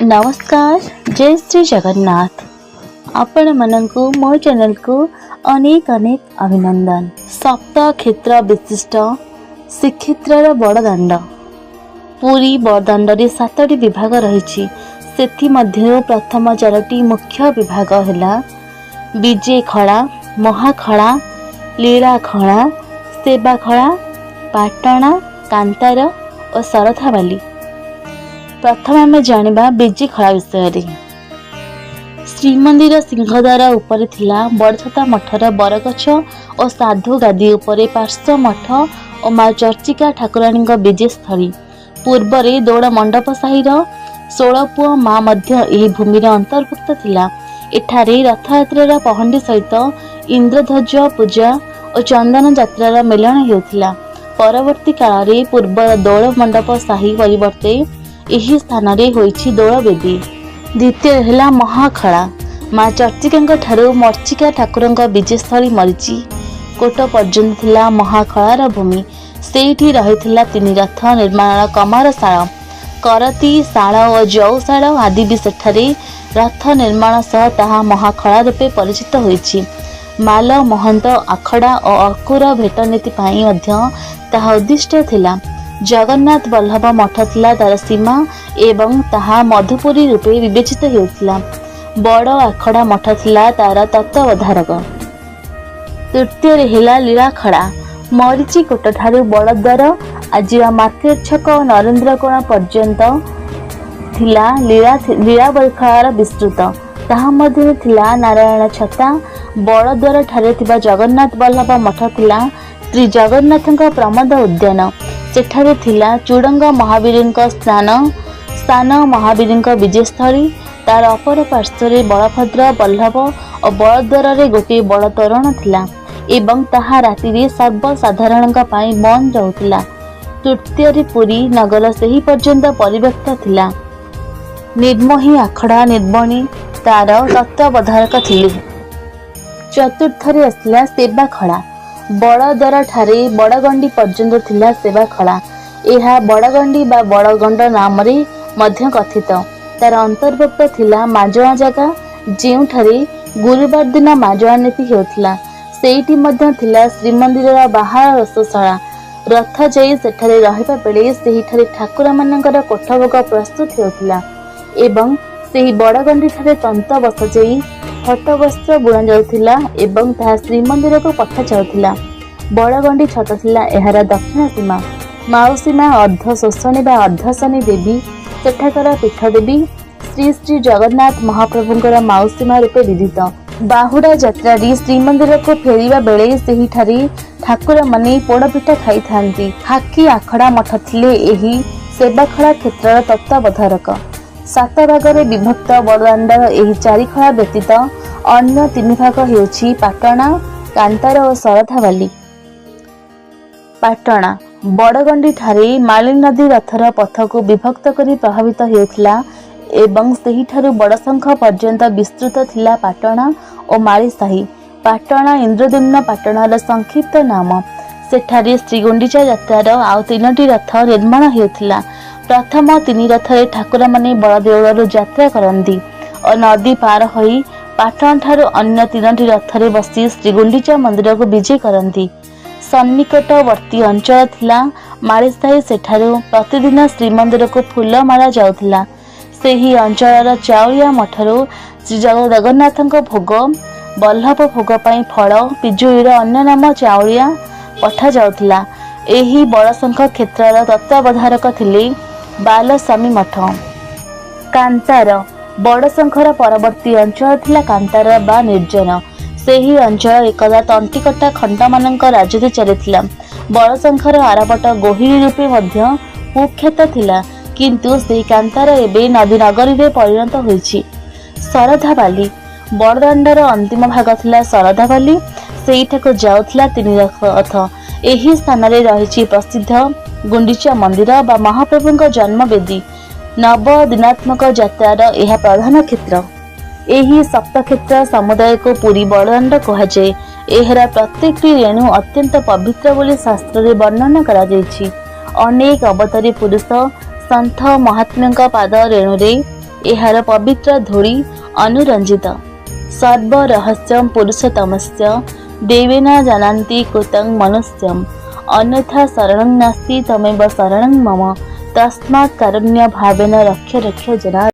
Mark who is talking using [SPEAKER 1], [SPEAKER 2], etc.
[SPEAKER 1] नमस्कार, जय श्री जगन्नाथ। आपण मनंकु मो चैनल को अनेक अनेक अभिनंदन। सप्त क्षेत्र विशिष्ट श्रीक्षेत्र बड़दाण्ड पुरी बड़दाण्ड रे 7टी विभाग रही। सेथि मध्य प्रथम 4टी मुख्य विभाग है विजे खड़ा, महाखड़ा, लीलाखड़ा, सेवाखड़ा, पाटणा, कांतार और सरथावाली। प्रथम आम जानिबा बिजेखड़ा विषय। श्रीमंदिर सिंहद्वार उपर थिला बड़छता मठर बरगछ और साधु गादी उपरे पार्श्व मठ और माँ चर्चिका ठाकुराणी विजेस्थली। पूर्वरे दौड़ मंडप साहिर 16 पुआ माँ मध्य एही भूमि अंतर्भुक्त थिला। एठारे रथयात्रार पहंडी सहित इंद्रध्वज पूजा और चंदन यात्रार मेलन हेउथिला। परवर्ती काल रे पूर्व दौड़ मंडप साही परिवर्ते एही स्थान रे होईछि दौड़ वेदी। द्वितीय हेला महाखड़ा। माँ चर्चिका ठारू मर्चिका ठाकुरंक विजेस्थली मरीची कोट पर्यंत थिला महाखड़ार भूमि। सेठी रहिथिला 3 रथ निर्माण कमारशाला, करती शाल और जौशाल आदि भी सेठारे रथ निर्माण सह ताहा महाखड़ा रूपे परिचित होईछि। माल महंत आखड़ा और अकुर भेट नीति पाई मध्य ताहा उद्दिष्ट थिला। जगन्नाथ बल्लभ मठ थिला तार सीमा एवं ताहा मधुपुरी रूपे विवेचित हेउथिला। बड़ आखड़ा मठ थिला तार तत्वावधारक। तृतीय हेला लीलाखड़ा। मरीची कोट ठारू बड़द्वार आजिवा मार्केट छक और नरेंद्र कोण पर्यंत थिला लीलाबरखଳାର विस्तृत। ताहा मध्य थिला नारायण छता। बड़द्वार ठारे थिबा जगन्नाथ बल्लभ मठ थिला श्री जगन्नाथଙ୍କ प्रमोद उद्यान। सेठारे थिला चूड़ंग महावीरଙ୍କ स्थान महावीरଙ୍କ विजेस्थली। तार अपर पार्श्व बलभद्र बल्लभ और बड़द्वार रे गोटे बड़ तोरण थिला एवं ताहा राति रे सर्वसाधारण बंद रहुथिला। तृतीय पुरी नगर सेही पर्यंत परिव्यक्त थिला। निर्मोही आखड़ा निर्मणी तार तत्वावधारक थिले। चतुर्थ रे आसला सेवाखड़ा। बड़द्वार ठारे बड़गंडी पर्यंत थिला सेवाखड़ा। एहा बड़गंडी बा बड़गंड नाम रे मध्य कथित। तार अंतर्भुक्त थिला माजोआ जगह जेउठारे गुरुवार दिन माजोआ नीति हेउथिला। सेठी मध्य थिला श्रीमंदिर बाହାର रसशाला। रथ जाई सेठारे रहिबा बेले सेहिठारे ठाकुर मानकर कोठभोग प्रस्तुत हेउथिला एवं सेही बड़गंडी ठारे तंत बस जाई हट वस्त्र बुणा जाउथिला एवं ताहा श्रीमंदिर को पठा जाउथिला। बड़गंडी छत थिला एहार दक्षिण सीमा। माउसी माँ अर्ध शोषणी बा अर्धशनी देवी सेठाकर पीठ देवी श्री श्री जगन्नाथ महाप्रभुंकर माउसी माँ रूपे विदित। बाहुड़ा यात्रा श्रीमंदिर को फेरिबा बेले सेहिठारे ठाकुर माने पोड़पिठा खाई थांती। हाकी आखड़ा मठ थिले एही सेवाखड़ा क्षेत्रर तत्वावधारक। 7 भागरे विभक्त बड़दाण्डर एही 4 खड़ा व्यतीत अन्य 3 भाग हेउछि पाटणा, कांतार और सरथावाली। पाटणा बड़गंडी ठारे माली नदी रथर पथ को विभक्त करी प्रभावित हेउथिला एवं सेहिठारु बड़शंख पर्यंत विस्तृत थिला पाटणा और मालीसाही। पाटणा इंद्रद्युम्न पाटणार संक्षिप्त नाम। सेठारे श्रीगुंडीचा यात्रार आउ 3टी रथ निर्माण हेउथिला। प्रथम 3 रथरे ठाकुर माने बड़देउळरू यात्रा करती और नदी पार होई पाटण ठारू अन्य 3टी रथरे बसी श्रीगुंडीचा मंदिर को विजय करती। सन्निकटवर्ती अंचल थिला मालीसाही। सेठारू प्रतिदिन श्रीमंदिर को फूलमाला जाउथिला। सेही अंचलर चाउलिया मठरू श्री जगन्नाथଙ୍କ भोग बल्लभ भोग पाई फल पिजुळीर अन्य नाम चाउलिया पठा जाउथिला। एही बड़शंख क्षेत्रर तत्वावधारक थिले बालस्वामी मठ। कांतार बड़शंखर परवर्ती अंचल थिला कांतार बा निर्जन। सेही अंचल एकदा तंटिकटा खंड मानक राजत्व चलिथिला। बड़शंखर आरपट गोहिरी रूपे मध्य कुख्यात थिला किंतु सेही कांतार एबे नदी नगरी रे परिणत होईछि। सरथावाली बड़दाण्डर अंतिम भाग थिला सरथावाली। सेहिठाकु जाउथिला 3 रथ। एही स्थान रे रहिछि प्रसिद्ध गुंडीचा मंदिर बा महाप्रभुଙ୍କ जन्मवेदी। नवदिनात्मक यात्रार यह प्रधान क्षेत्र। एही सप्तक्षेत्र समुदाय को पुरी बड़दाण्ड कहुए। एहरा प्रत्येक रेणु अत्यंत पवित्र बोली शास्त्र रे वर्णना करा जायछि। अनेक अवतारी पुरुष संत महात्म्यଙ୍କ पाद रेणुरे एहार पवित्र धूଳି अनुरंजित सर्वरहस्यं पुरुषोत्तमस्य देवेन जानन्ति कृतं मनुष्यम् अन्यथा शरणं नास्ति तमेव शरणं मम तस्मात् कारुण्य भावेन रक्ष रक्ष जना।